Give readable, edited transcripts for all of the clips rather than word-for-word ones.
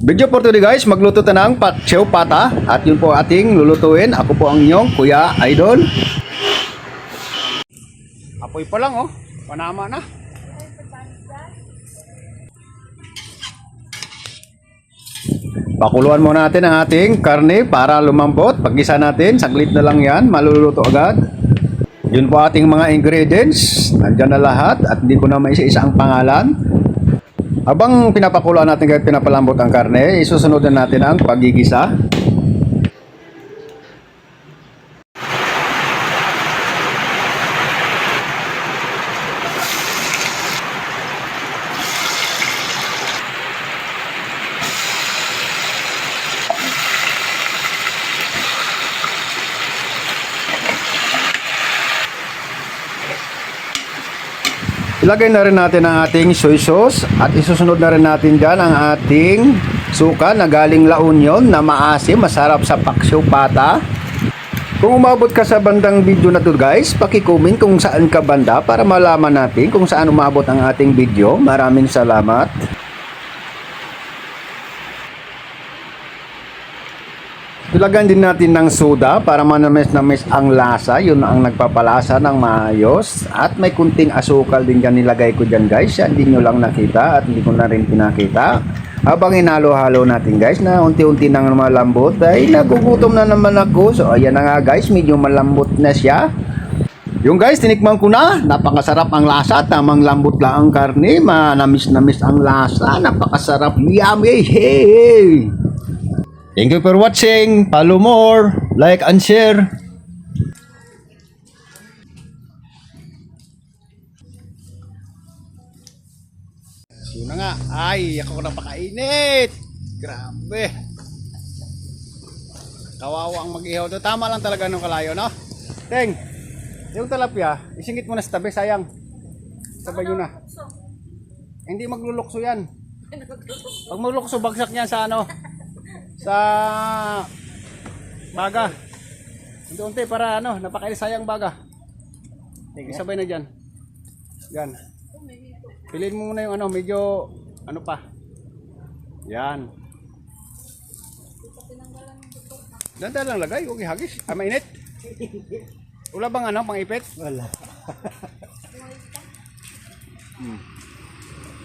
Video for today guys, magluto tayo ng paksiw pata at yun po ating lulutuin. Ako po ang inyong Kuya Idol. Apoy pa lang oh, panama na. Pakuluan muna natin ang ating karne para lumambot. Pag-isa natin, saglit na lang yan, maluluto agad. Yun po ating mga ingredients, nandyan na lahat at hindi ko na maisa-isa ang pangalan. Habang pinapakuluan natin kahit pinapalambot ang karne, isusunod na natin ang pagigisa. Ilagay na rin natin ang ating soy sauce at isusunod na rin natin dyan ang ating suka na galing La Union na maasim, masarap sa paksiw pata. Kung umabot ka sa bandang video na to guys, paki-comment kung saan ka banda para malaman natin kung saan umabot ang ating video. Maraming salamat. Ilagyan din natin ng soda para manamis-namis ang lasa. Yun ang nagpapalasa ng maayos. At may kunting asukal din dyan nilagay ko dyan guys. Hindi nyo lang nakita at hindi ko na rin pinakita. Habang inalo-halo natin guys na unti-unti nang malambot ay nagugutom na naman ako. So ayan na nga guys, medyo malambot na siya. Yung guys, tinikman ko na. Napakasarap ang lasa. Tamang lambot lang ang karne. Manamis-namis ang lasa. Napakasarap. Yummy! Hey! Thank you for watching. Follow more, like and share. Yun na nga. Ay, ako napakainit. Grabe. Kawawa ang mag-ihaw doon. Tama lang talaga nung kalayo, no? Teng, yung talapia, isingit mo na sa tabi, sayang. Sabay yun na. Hindi maglulukso yan. Pag maglulukso, bagsak niyan sa ano? Sa baga. Unti-unti para ano, napakailisayang baga. Isabay na dyan. Yan. Piliin mo muna yung ano, medyo ano pa. Yan. Dandan lang lagay, huwag ihagis. Mainit. Wala bang ano, pang-ipit? Wala.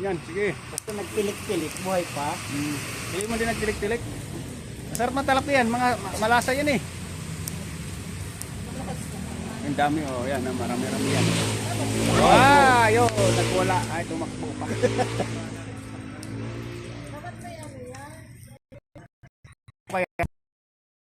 Yan, sige. Basta nagtilik-tilik, buhay pa. Hindi mo din nagtilik-tilik. Masarap na talap yan, mga malasa yan eh. Ang dami oh, yan, marami-rami yan. Ah, yun, nagwala. Ay, tumakbo pa. Kaya